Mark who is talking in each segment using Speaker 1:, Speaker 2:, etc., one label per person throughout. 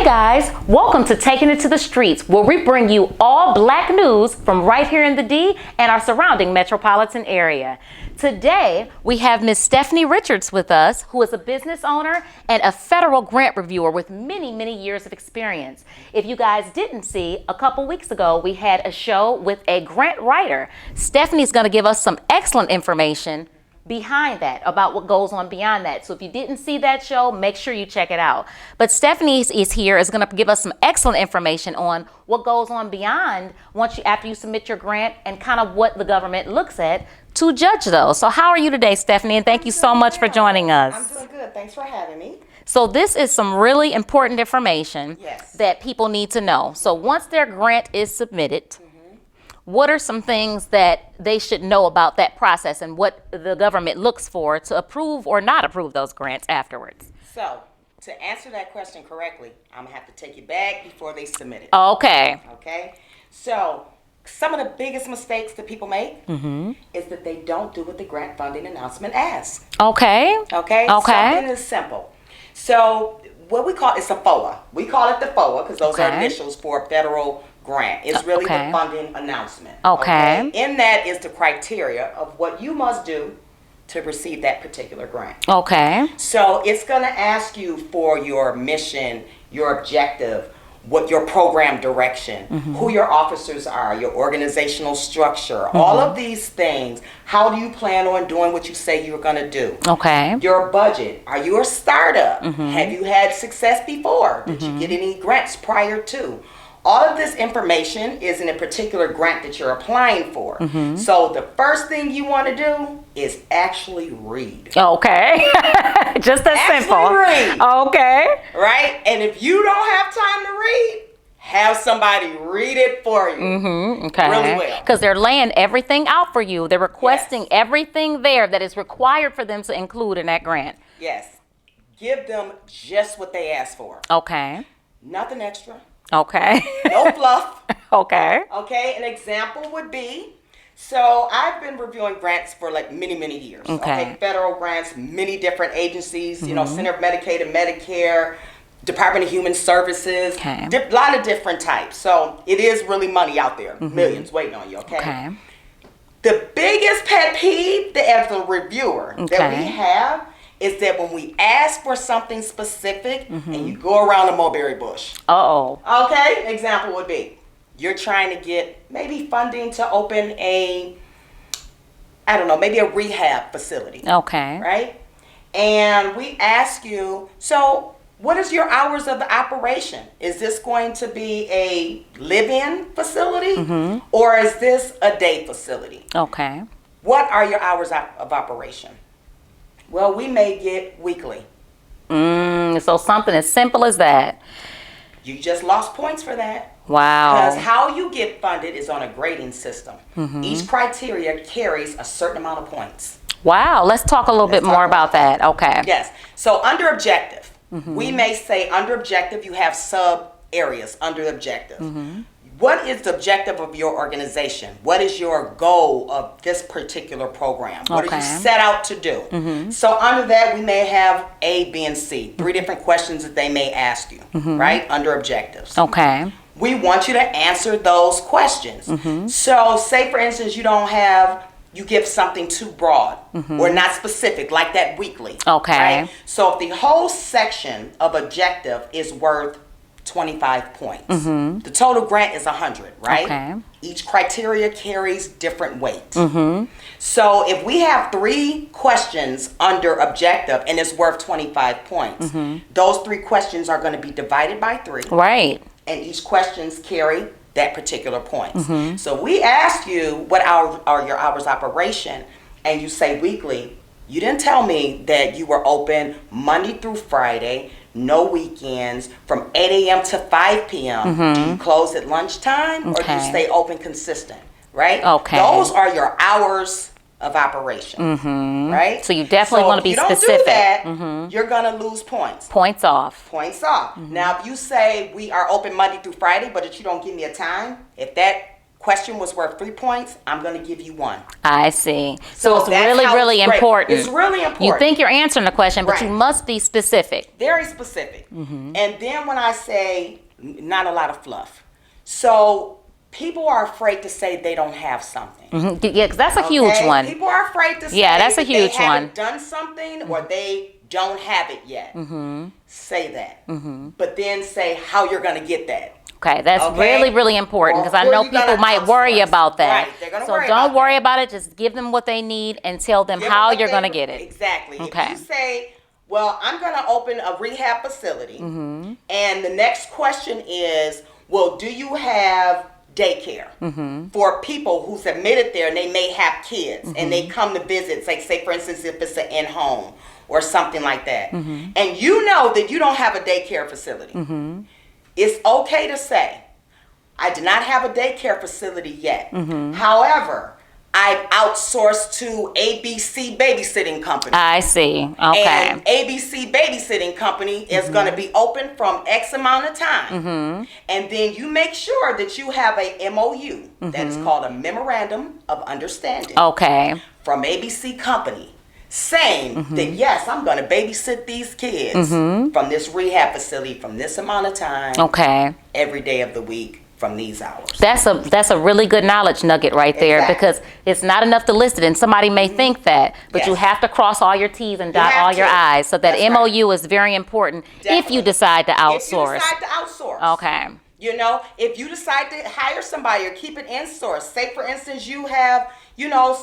Speaker 1: guys, welcome to Taking It to the Streets, where we bring you all Black news from right here in the D and our surrounding metropolitan area. Today, we have Miss Stephanie Richards with us, who is a business owner and a federal grant reviewer with many, many years of experience. If you guys didn't see, a couple weeks ago, we had a show with a grant writer. Stephanie's going to give us some excellent information behind that, about what goes on beyond that. So if you didn't see that show, make sure you check it out. But Stephanie is here, is going to give us some excellent information on what goes on beyond after you submit your grant, and kind of what the government looks at to judge those. So how are you today, Stephanie? And thank you so much for joining us.
Speaker 2: I'm doing good. Thanks for having me.
Speaker 1: So this is some really important information that people need to know. So once their grant is submitted, what are some things that they should know about that process and what the government looks for to approve or not approve those grants afterwards?
Speaker 2: So, to answer that question correctly, I'm going to have to take you back before they submit it.
Speaker 1: Okay.
Speaker 2: Okay? So, some of the biggest mistakes that people make is that they don't do what the grant funding announcement asks.
Speaker 1: Okay.
Speaker 2: Okay? Something is simple. So, what we call, it's a FOA. We call it the FOA because those are initials for federal grant. It's really the funding announcement.
Speaker 1: Okay.
Speaker 2: In that is the criteria of what you must do to receive that particular grant.
Speaker 1: Okay.
Speaker 2: So it's going to ask you for your mission, your objective, what your program direction, who your officers are, your organizational structure, all of these things. How do you plan on doing what you say you're going to do?
Speaker 1: Okay.
Speaker 2: Your budget. Are you a startup? Have you had success before? Did you get any grants prior to? All of this information is in a particular grant that you're applying for. So the first thing you want to do is actually read.
Speaker 1: Okay. Just as simple.
Speaker 2: Read.
Speaker 1: Okay.
Speaker 2: Right? And if you don't have time to read, have somebody read it for you.
Speaker 1: Okay.
Speaker 2: Really well.
Speaker 1: Because they're laying everything out for you. They're requesting everything there that is required for them to include in that grant.
Speaker 2: Yes. Give them just what they ask for.
Speaker 1: Okay.
Speaker 2: Nothing extra.
Speaker 1: Okay.
Speaker 2: No fluff.
Speaker 1: Okay.
Speaker 2: Okay, an example would be, so I've been reviewing grants for like many, many years. Okay, federal grants, many different agencies, you know, Center of Medicaid and Medicare, Department of Human Services, a lot of different types. So it is really money out there, millions waiting on you, okay? The biggest pet peeve that as a reviewer that we have is that when we ask for something specific and you go around the mulberry bush. Okay, example would be, you're trying to get maybe funding to open maybe a rehab facility.
Speaker 1: Okay.
Speaker 2: Right? And we ask you, so what is your hours of the operation? Is this going to be a live-in facility or is this a day facility?
Speaker 1: Okay.
Speaker 2: What are your hours of operation? Well, we may get weekly.
Speaker 1: So something as simple as that.
Speaker 2: You just lost points for that.
Speaker 1: Wow.
Speaker 2: Because how you get funded is on a grading system. Each criteria carries a certain amount of points.
Speaker 1: Wow. Let's talk a little bit more about that. Okay.
Speaker 2: Yes. So under objective, we may say under objective you have sub areas under objective. What is the objective of your organization? What is your goal of this particular program? What are you set out to do? So under that, we may have A, B, and C. 3 different questions that they may ask you, right? Under objectives.
Speaker 1: Okay.
Speaker 2: We want you to answer those questions. So say, for instance, you give something too broad or not specific, like that weekly.
Speaker 1: Okay.
Speaker 2: Right? So if the whole section of objective is worth 25 points. The total grant is 100, right?
Speaker 1: Okay.
Speaker 2: Each criteria carries different weight. So if we have 3 questions under objective and it's worth 25 points, those 3 questions are going to be divided by 3.
Speaker 1: Right.
Speaker 2: And each questions carry that particular points. So we ask you what are your hours operation, and you say weekly. You didn't tell me that you were open Monday through Friday, no weekends, from 8 a.m. to 5 p.m. Do you close at lunchtime or do you stay open consistent, right?
Speaker 1: Okay.
Speaker 2: Those are your hours of operation, right?
Speaker 1: So you definitely want to be specific.
Speaker 2: If you don't do that, you're going to lose points.
Speaker 1: Points off.
Speaker 2: Points off. Now, if you say we are open Monday through Friday, but if you don't give me a time, if that question was worth 3 points, I'm going to give you 1.
Speaker 1: I see. So it's
Speaker 2: that's
Speaker 1: really,
Speaker 2: how
Speaker 1: really
Speaker 2: it's
Speaker 1: important.
Speaker 2: It's really important.
Speaker 1: You think you're answering the question, but you
Speaker 2: Right.
Speaker 1: must be specific.
Speaker 2: Very specific. And then when I say not a lot of fluff. So people are afraid to say they don't have something.
Speaker 1: Yeah, 'cause that's a huge one.
Speaker 2: People are afraid to say
Speaker 1: that's a
Speaker 2: that
Speaker 1: huge
Speaker 2: they haven't
Speaker 1: one.
Speaker 2: done something or they don't have it yet. Say that. But then say how you're going to get that.
Speaker 1: Okay, that's really, really important because I
Speaker 2: Or
Speaker 1: know
Speaker 2: who are you
Speaker 1: people
Speaker 2: gonna
Speaker 1: might worry
Speaker 2: outsource?
Speaker 1: about that.
Speaker 2: Right, they're gonna
Speaker 1: so
Speaker 2: worry
Speaker 1: don't
Speaker 2: about
Speaker 1: worry
Speaker 2: that.
Speaker 1: about it. Just give them what they need and tell them
Speaker 2: Give
Speaker 1: how
Speaker 2: them what
Speaker 1: you're
Speaker 2: they-
Speaker 1: going to get it.
Speaker 2: Exactly.
Speaker 1: Okay.
Speaker 2: If you say, well, I'm going to open a rehab facility, and the next question is, well, do you have daycare for people who's admitted there and they may have kids and they come to visit, say for instance, if it's an in-home or something like that, and you know that you don't have a daycare facility, it's okay to say, I do not have a daycare facility yet. However, I've outsourced to ABC Babysitting Company.
Speaker 1: I see. Okay.
Speaker 2: And ABC Babysitting Company is going to be open from X amount of time. And then you make sure that you have a MOU that is called a Memorandum of Understanding
Speaker 1: Okay.
Speaker 2: from ABC Company saying that yes, I'm going to babysit these kids from this rehab facility from this amount of time
Speaker 1: Okay.
Speaker 2: every day of the week from these hours.
Speaker 1: That's a really good knowledge nugget right there
Speaker 2: Exactly.
Speaker 1: because it's not enough to list it and somebody may think that, but you
Speaker 2: Yes.
Speaker 1: have to cross all your T's and dot
Speaker 2: have
Speaker 1: all your
Speaker 2: to.
Speaker 1: I's. So that
Speaker 2: That's right.
Speaker 1: MOU is very important if you
Speaker 2: Definitely.
Speaker 1: decide to
Speaker 2: If you
Speaker 1: outsource.
Speaker 2: decide to outsource.
Speaker 1: Okay.
Speaker 2: You know, if you decide to hire somebody or keep it in-source, say for instance you have,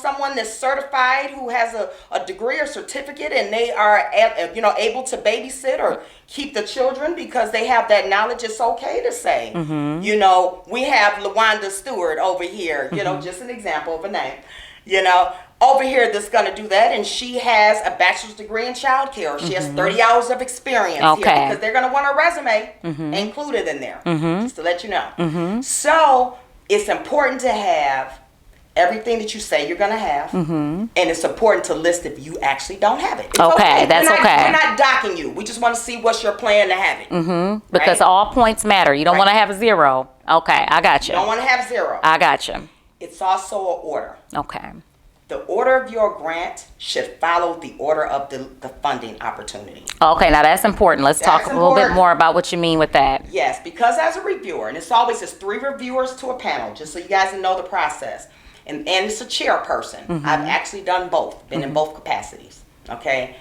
Speaker 2: someone that's certified who has a degree or certificate and they are, able to babysit or keep the children because they have that knowledge, it's okay to say, we have LaWanda Stewart over here, just an example of a name, over here that's going to do that, and she has a bachelor's degree in childcare. She has 30 hours of experience here because they're going to want her resume included in there, just to let you know. So it's important to have everything that you say you're going to have, and it's important to list if you actually don't have it. It's
Speaker 1: Okay, that's okay.
Speaker 2: We're not docking you. We just want to see what's your plan to have it.
Speaker 1: Because
Speaker 2: right?
Speaker 1: all points matter. You don't
Speaker 2: Right.
Speaker 1: want to have a zero. Okay, I got you.
Speaker 2: You don't want to have 0.
Speaker 1: I got you.
Speaker 2: It's also an order.
Speaker 1: Okay.
Speaker 2: The order of your grant should follow the order of the funding opportunity.
Speaker 1: Okay, now that's important. Let's talk
Speaker 2: That's
Speaker 1: a little bit
Speaker 2: important.
Speaker 1: more about what you mean with that.
Speaker 2: Yes, because as a reviewer, and it's always just 3 reviewers to a panel, just so you guys know the process. And it's a chairperson. I've actually done both, been in both capacities. Okay.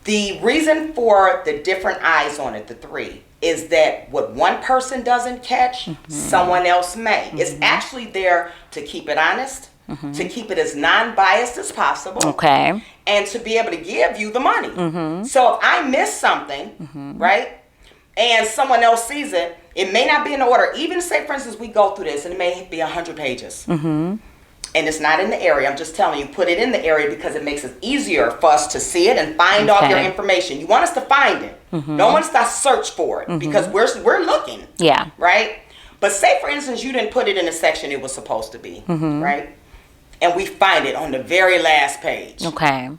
Speaker 2: The reason for the different eyes on it, the 3, is that what one person doesn't catch, someone else may. It's actually there to keep it honest, to keep it as non-biased as possible.
Speaker 1: Okay.
Speaker 2: And to be able to give you the money. So if I miss something, right, and someone else sees it, it may not be in order. Even say, for instance, we go through this and it may be 100 pages. And it's not in the area. I'm just telling you, put it in the area because it makes it easier for us to see it and find all your information. You want us to find it. Don't want us to search for it because we're looking.
Speaker 1: Yeah.
Speaker 2: Right? But say, for instance, you didn't put it in the section it was supposed to be. Right? And we find it on the very last page.
Speaker 1: Okay.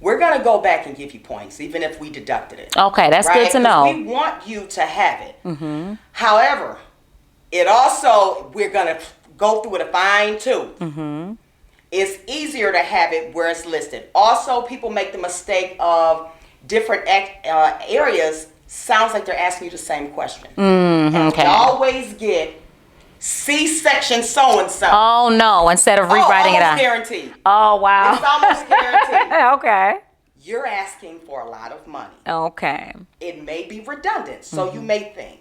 Speaker 2: We're going to go back and give you points, even if we deducted it.
Speaker 1: Okay, that's
Speaker 2: right?
Speaker 1: good to know.
Speaker 2: We want you to have it. However, it also, we're going to go through with a fine tooth. It's easier to have it where it's listed. Also, people make the mistake of different areas. Sounds like they're asking you the same question. And we always get C section so and so.
Speaker 1: Oh no! Instead of rewriting it out.
Speaker 2: Almost guaranteed.
Speaker 1: Oh wow!
Speaker 2: It's almost guaranteed.
Speaker 1: Okay.
Speaker 2: You're asking for a lot of money.
Speaker 1: Okay.
Speaker 2: It may be redundant, so you may think.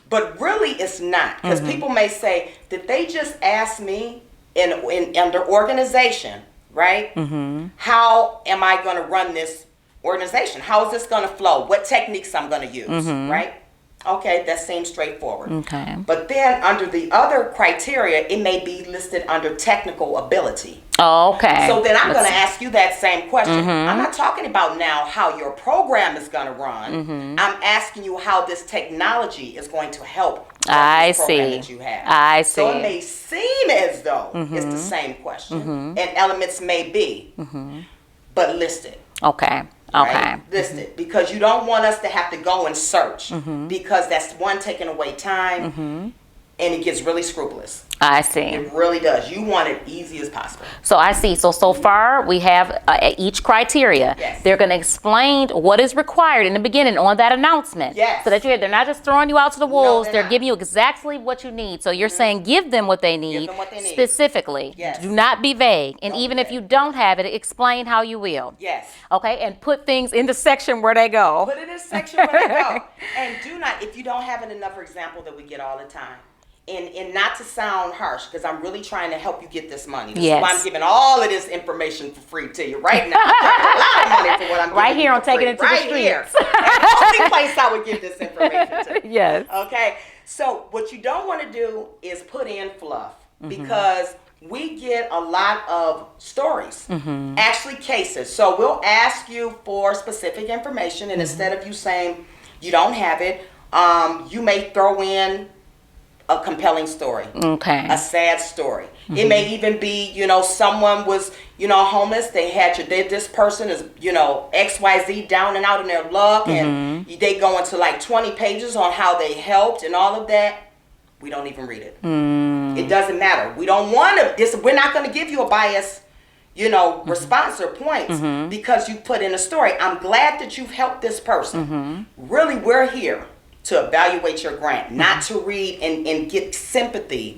Speaker 2: But really it's not, because people may say, did they just ask me in under organization, right? How am I going to run this organization? How is this going to flow? What techniques I'm going to use, right? Okay, that seems straightforward.
Speaker 1: Okay.
Speaker 2: But then under the other criteria, it may be listed under technical ability.
Speaker 1: Okay.
Speaker 2: So then I'm going to ask you that same question. I'm not talking about now how your program is going to run. I'm asking you how this technology is going to help
Speaker 1: I
Speaker 2: this program
Speaker 1: see.
Speaker 2: that you have.
Speaker 1: I see.
Speaker 2: So it may seem as though it's the same question, and elements may be, but list it.
Speaker 1: Okay. Okay.
Speaker 2: Right? List it, because you don't want us to have to go and search, because that's one, taking away time. and it gets really scrupulous.
Speaker 1: I see.
Speaker 2: It really does. You want it easy as possible.
Speaker 1: So I see. So far we have each criteria.
Speaker 2: Yes.
Speaker 1: They're going to explain what is required in the beginning on that announcement.
Speaker 2: Yes.
Speaker 1: So that they're not just throwing you out to the wolves.
Speaker 2: they're
Speaker 1: They're
Speaker 2: not.
Speaker 1: giving you exactly what you need. So you're saying give them what they need,
Speaker 2: them what they need.
Speaker 1: specifically.
Speaker 2: Yes.
Speaker 1: Do not be vague. And
Speaker 2: Don't
Speaker 1: even
Speaker 2: be
Speaker 1: if
Speaker 2: vague.
Speaker 1: you don't have it, explain how you will.
Speaker 2: Yes.
Speaker 1: Okay. And put things in the section where they go.
Speaker 2: Put it in a section where they go. And do not, if you don't have it enough, for example, that we get all the time. And not to sound harsh, because I'm really trying to help you get this money. This
Speaker 1: Yes.
Speaker 2: is why I'm giving all of this information for free to you right now. I'm charging a lot of money for what I'm
Speaker 1: Right
Speaker 2: giving
Speaker 1: here
Speaker 2: you
Speaker 1: on
Speaker 2: for
Speaker 1: Taking
Speaker 2: free.
Speaker 1: It to the
Speaker 2: Right
Speaker 1: Streets.
Speaker 2: here. That's the only place I would give this information to.
Speaker 1: Yes.
Speaker 2: Okay? So what you don't want to do is put in fluff, because we get a lot of stories, actually cases. So we'll ask you for specific information, and instead of you saying you don't have it, you may throw in a compelling story, a sad story. It may even be, someone was, homeless. This person is, XYZ down and out in their luck, and they go into like 20 pages on how they helped and all of that. We don't even read it. It doesn't matter. We don't want to. We're not going to give you a bias, response or points because you put in a story. I'm glad that you've helped this person. Really, we're here to evaluate your grant, not to read and get sympathy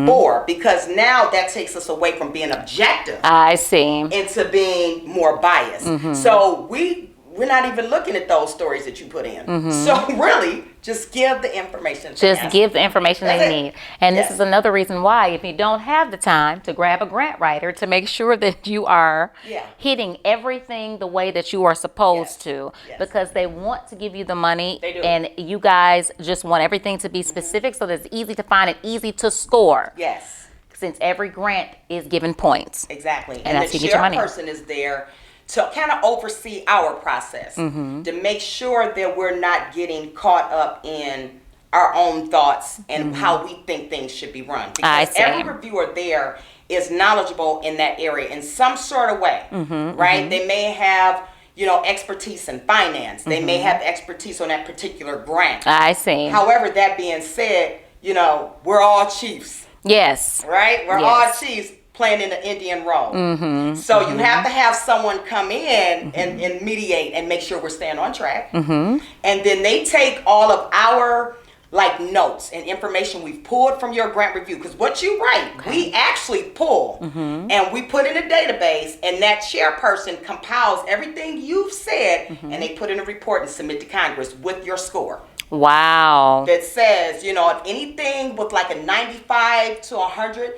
Speaker 2: for, because now that takes us away from being objective.
Speaker 1: I see.
Speaker 2: Into being more biased. So we're not even looking at those stories that you put in. So really, just give the information.
Speaker 1: Just give the information
Speaker 2: That's
Speaker 1: they
Speaker 2: it.
Speaker 1: need. And
Speaker 2: Yes.
Speaker 1: this is another reason why, if you don't have the time, to grab a grant writer to make sure that you are hitting everything the way that you are supposed to.
Speaker 2: Yes.
Speaker 1: Because they want to give you the money.
Speaker 2: They do.
Speaker 1: And you guys just want everything to be specific so that it's easy to find and easy to score.
Speaker 2: Yes.
Speaker 1: Since every grant is given points.
Speaker 2: Exactly.
Speaker 1: And that's
Speaker 2: the
Speaker 1: how you get your money.
Speaker 2: chairperson is there to kind of oversee our process, to make sure that we're not getting caught up in our own thoughts and how we think things should be run.
Speaker 1: I
Speaker 2: Because
Speaker 1: see.
Speaker 2: every reviewer there is knowledgeable in that area in some sort of way, right? They may have, expertise in finance. They may have expertise on that particular grant.
Speaker 1: I see.
Speaker 2: However, that being said, we're all chiefs.
Speaker 1: Yes.
Speaker 2: Right? We're
Speaker 1: Yes.
Speaker 2: all chiefs playing in the Indian role. So you have to have someone come in and mediate and make sure we're staying on track. And then they take all of our notes and information we've pulled from your grant review. Because what you write, we actually pull and we put in a database, and that chairperson compiles everything you've said and they put in a report and submit to Congress with your score.
Speaker 1: Wow.
Speaker 2: That says, if anything with like a 95 to 100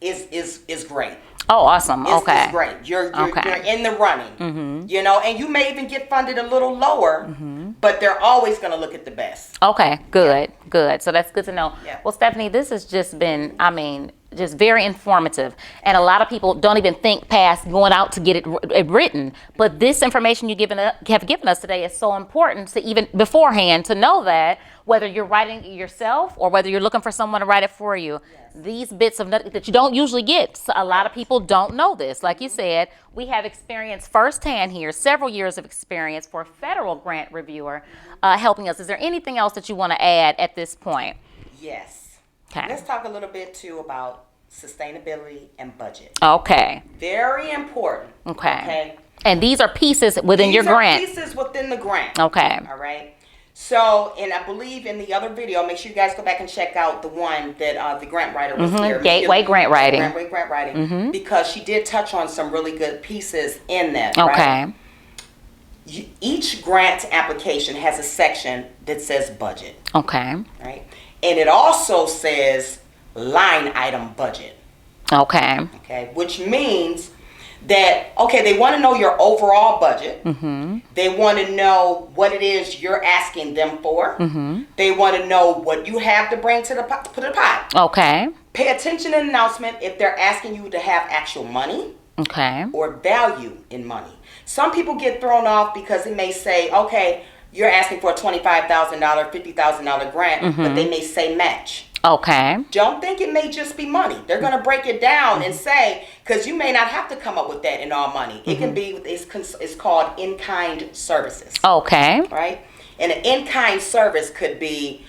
Speaker 2: is great.
Speaker 1: Oh, awesome.
Speaker 2: It's,
Speaker 1: Okay.
Speaker 2: it's great. You're in the running.
Speaker 1: Mm-hmm.
Speaker 2: And you may even get funded a little lower, but they're always going to look at the best.
Speaker 1: Okay, good, good. So that's good to know.
Speaker 2: Yeah.
Speaker 1: Well, Stephanie, this has just been, just very informative. And a lot of people don't even think past going out to get it written. But this information have given us today is so important to even beforehand to know that whether you're writing it yourself or whether you're looking for someone to write it for you, these bits of Nugget that you don't usually get. So a lot of people don't know this. Like you said, we have experience firsthand here, several years of experience for a federal grant reviewer helping us. Is there anything else that you want to add at this point?
Speaker 2: Yes.
Speaker 1: Okay.
Speaker 2: Let's talk a little bit too about sustainability and budget.
Speaker 1: Okay.
Speaker 2: Very important.
Speaker 1: Okay. And these are pieces within your
Speaker 2: These are
Speaker 1: grant.
Speaker 2: pieces within the grant.
Speaker 1: Okay.
Speaker 2: All right. So, and I believe in the other video, make sure you guys go back and check out the one that the grant writer was here.
Speaker 1: Gateway Grant Writing.
Speaker 2: Gateway Grant Writing. Because she did touch on some really good pieces in that.
Speaker 1: Okay.
Speaker 2: Right? Each grant application has a section that says budget.
Speaker 1: Okay.
Speaker 2: Right. And it also says line item budget.
Speaker 1: Okay.
Speaker 2: Okay. Which means that, they want to know your overall budget. They want to know what it is you're asking them for. They want to know what you have to bring to the pot.
Speaker 1: Okay.
Speaker 2: Pay attention to the announcement if they're asking you to have actual money
Speaker 1: Okay.
Speaker 2: or value in money. Some people get thrown off because it may say, you're asking for a $25,000, $50,000 grant, but they may say match.
Speaker 1: Okay.
Speaker 2: Don't think it may just be money. They're going to break it down and say, because you may not have to come up with that in all money. It can be, it's called in-kind services.
Speaker 1: Okay.
Speaker 2: Right? And an in-kind service could be,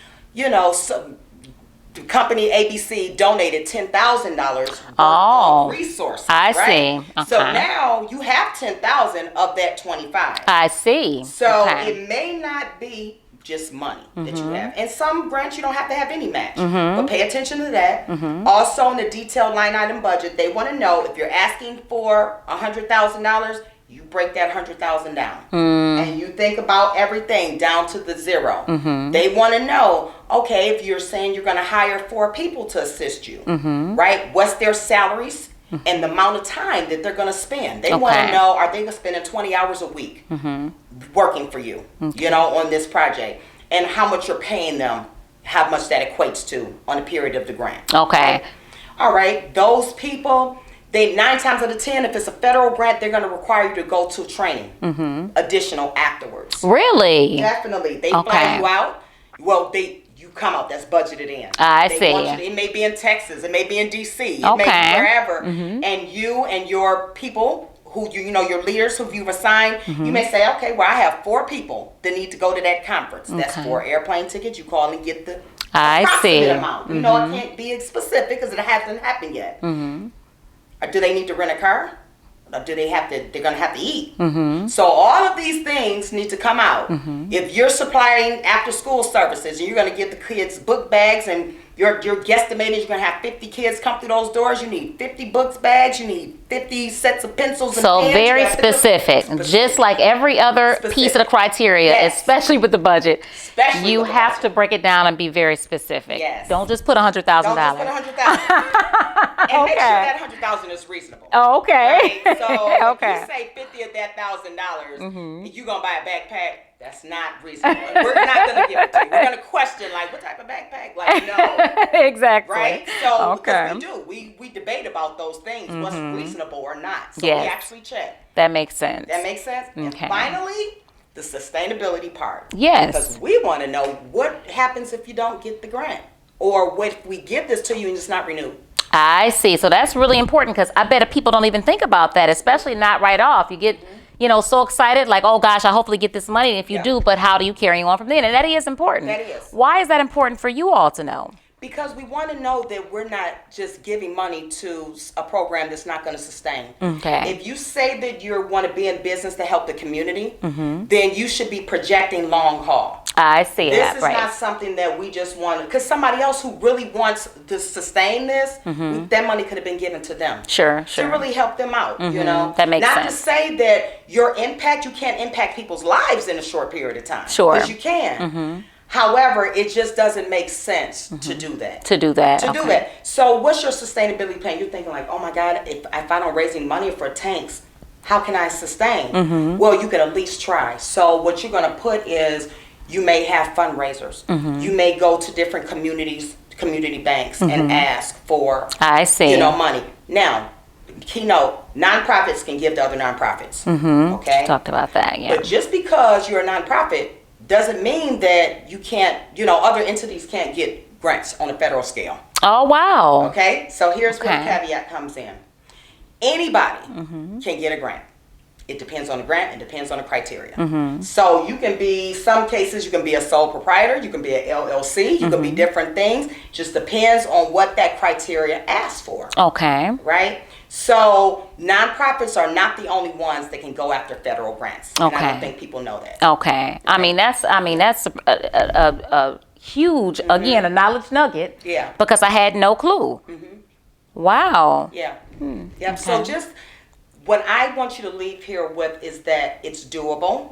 Speaker 2: the company ABC donated $10,000 worth
Speaker 1: Oh,
Speaker 2: of resources.
Speaker 1: I
Speaker 2: right?
Speaker 1: see.
Speaker 2: So
Speaker 1: Okay.
Speaker 2: now you have 10,000 of that 25.
Speaker 1: I see.
Speaker 2: So
Speaker 1: Okay.
Speaker 2: it may not be just money that you have. And some grants you don't have to have any match. But pay attention to that. Also in the detailed line item budget, they want to know if you're asking for $100,000, you break that 100,000 down. And you think about everything down to the zero. They want to know, okay, if you're saying you're going to hire 4 people to assist you, right? What's their salaries? And the amount of time that they're going to spend. They want to know, are they spending 20 hours a week working for you, you know, on this project? And how much you're paying them, how much that equates to on the period of the grant.
Speaker 1: Okay.
Speaker 2: Right? All right, those people, they 9 times out of 10, if it's a federal grant, they're going to require you to go to training additional afterwards.
Speaker 1: Really?
Speaker 2: Definitely. They fly you out. Well, you come out, that's budgeted in.
Speaker 1: I
Speaker 2: They
Speaker 1: see.
Speaker 2: want you to, it may be in Texas, it may be in DC, it
Speaker 1: Okay.
Speaker 2: may be wherever. And you and your people who you know, your leaders who you've assigned, you may say, okay, well, I have 4 people that need to go to that conference. That's 4 airplane tickets. You call and get the approximate amount. You know, it can't be specific because it hasn't happened yet. Or do they need to rent a car? Or do they have to? They're going to have to eat. So all of these things need to come out. If you're supplying after-school services and you're going to give the kids book bags and you're guesstimating you're going to have 50 kids come through those doors, you need 50 books bags, you need 50 sets of pencils and
Speaker 1: So
Speaker 2: pens.
Speaker 1: very specific, just like every other piece of the criteria,
Speaker 2: Yes.
Speaker 1: especially with the budget.
Speaker 2: Especially
Speaker 1: You
Speaker 2: with the
Speaker 1: have
Speaker 2: budget.
Speaker 1: to break it down and be very specific.
Speaker 2: Yes.
Speaker 1: Don't just put $100,000.
Speaker 2: Don't just put $100,000. And make sure that $100,000 is reasonable.
Speaker 1: Oh, okay.
Speaker 2: Right? So
Speaker 1: Okay.
Speaker 2: if you say 50 of that $1,000, and you're gonna buy a backpack, that's not reasonable. And we're not gonna give it to you. We're gonna question, like, what type of backpack? Like, no.
Speaker 1: Exactly.
Speaker 2: Right? So
Speaker 1: Okay.
Speaker 2: because we debate about those things, what's reasonable or not. So
Speaker 1: Yes.
Speaker 2: we actually check.
Speaker 1: That makes sense.
Speaker 2: That makes sense? And
Speaker 1: Okay.
Speaker 2: finally, the sustainability part.
Speaker 1: Yes.
Speaker 2: Because we want to know what happens if you don't get the grant. Or what if we give this to you and it's not renewed.
Speaker 1: I see. So that's really important because I bet people don't even think about that, especially not right off. You get, so excited, like, oh gosh, I hopefully get this money. And if you do, but how do you carry on from there? And that is important.
Speaker 2: That is.
Speaker 1: Why is that important for you all to know?
Speaker 2: Because we want to know that we're not just giving money to a program that's not going to sustain.
Speaker 1: Okay.
Speaker 2: If you say that you want to be in business to help the community, then you should be projecting long haul.
Speaker 1: I see
Speaker 2: This
Speaker 1: that,
Speaker 2: is
Speaker 1: right.
Speaker 2: not something that we just want, because somebody else who really wants to sustain this, that money could have been given to them.
Speaker 1: Sure.
Speaker 2: To really help them out,
Speaker 1: That makes
Speaker 2: Not
Speaker 1: sense.
Speaker 2: to say that your impact, you can't impact people's lives in a short period of time.
Speaker 1: Sure.
Speaker 2: Because you can. However, it just doesn't make sense to do that.
Speaker 1: To do that.
Speaker 2: To do that. So what's your sustainability plan? You're thinking like, oh my God, if I don't raise any money for tanks, how can I sustain? Well, you can at least try. So what you're going to put is, you may have fundraisers. You may go to different community banks and ask for,
Speaker 1: I see.
Speaker 2: money. Now, keynote, nonprofits can give to other nonprofits. Okay?
Speaker 1: Talked about that, yeah.
Speaker 2: But just because you're a nonprofit doesn't mean that you can't, other entities can't get grants on a federal scale.
Speaker 1: Oh, wow.
Speaker 2: Okay? So here's where the
Speaker 1: Okay.
Speaker 2: caveat comes in. Anybody can get a grant. It depends on the grant. It depends on the criteria. So you can be, some cases, you can be a sole proprietor. You can be an LLC. You can be different things. Just depends on what that criteria asks for.
Speaker 1: Okay.
Speaker 2: Right? So nonprofits are not the only ones that can go after federal grants. And I
Speaker 1: Okay.
Speaker 2: don't think people know that.
Speaker 1: Okay. I mean, that's a huge, again, a knowledge nugget.
Speaker 2: Yeah.
Speaker 1: Because I had no clue. Wow.
Speaker 2: Yeah. Yep. So just what I want you to leave here with is that it's doable.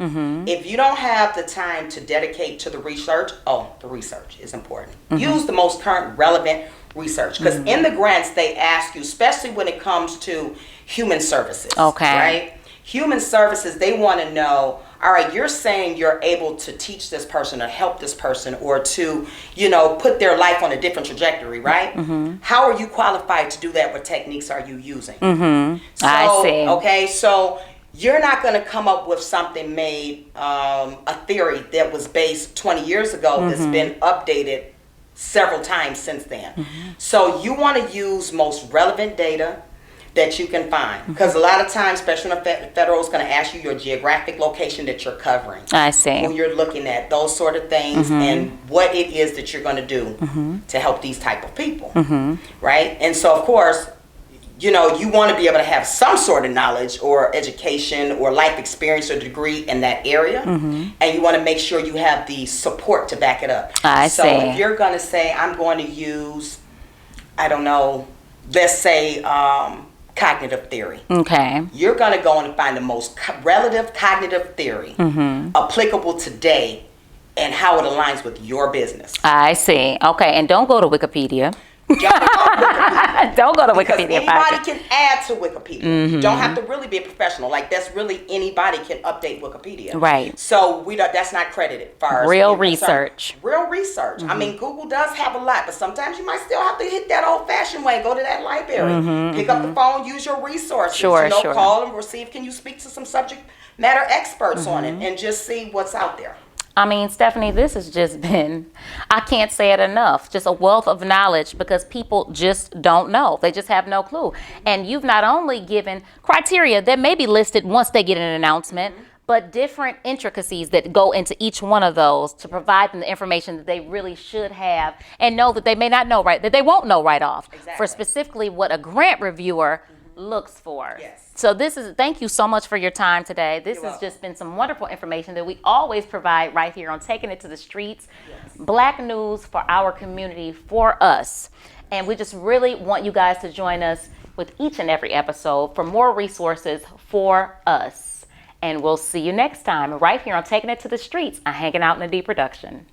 Speaker 2: If you don't have the time to dedicate to the research, the research is important. Use the most current relevant research, because in the grants they ask you, especially when it comes to human services.
Speaker 1: Okay.
Speaker 2: Right? Human services, they want to know, all right, you're saying you're able to teach this person or help this person or to, put their life on a different trajectory, right? How are you qualified to do that? What techniques are you using? So,
Speaker 1: I see.
Speaker 2: Okay, so you're not going to come up with something made, a theory that was based 20 years ago that's been updated several times since then. So you want to use most relevant data that you can find. Because a lot of times, especially when federal is going to ask you your geographic location that you're covering.
Speaker 1: I see.
Speaker 2: Who you're looking at, those sort of things, and what it is that you're going to do to help these type of people, right? And so, of course, you know, you want to be able to have some sort of knowledge or education or life experience or degree in that area, and you want to make sure you have the support to back it up. So if you're going to say, I'm going to use, I don't know, let's say cognitive theory. Okay. You're going to go and find the most relative cognitive theory applicable today and how it aligns with your business.
Speaker 1: I see. Okay, and don't go to Wikipedia. Don't go to Wikipedia.
Speaker 2: Because anybody can add to Wikipedia. You don't have to really be a professional. Like, that's really anybody can update Wikipedia. Right. So that's not credited for
Speaker 1: real research.
Speaker 2: Real research. I mean, Google does have a lot, but sometimes you might still have to hit that old-fashioned way. Go to that library. Pick up the phone. Use your resources. Sure. Call them, receive. Can you speak to some subject matter experts on it, and just see what's out there.
Speaker 1: I mean, Stephanie, this has just been, I can't say it enough, just a wealth of knowledge, because people just don't know. They just have no clue. And you've not only given criteria that may be listed once they get an announcement, but different intricacies that go into each one of those to provide them the information that they really should have and know that they may not know that they won't know right off. Exactly. For specifically what a grant reviewer looks for. Yes. So thank you so much for your time today. This has just been some wonderful information that we always provide right here on Taking It to the Streets. Yes. Black news for our community, for us. And we just really want you guys to join us with each and every episode for more resources for us. And we'll see you next time right here on Taking It to the Streets, a Hanging Out in the D production.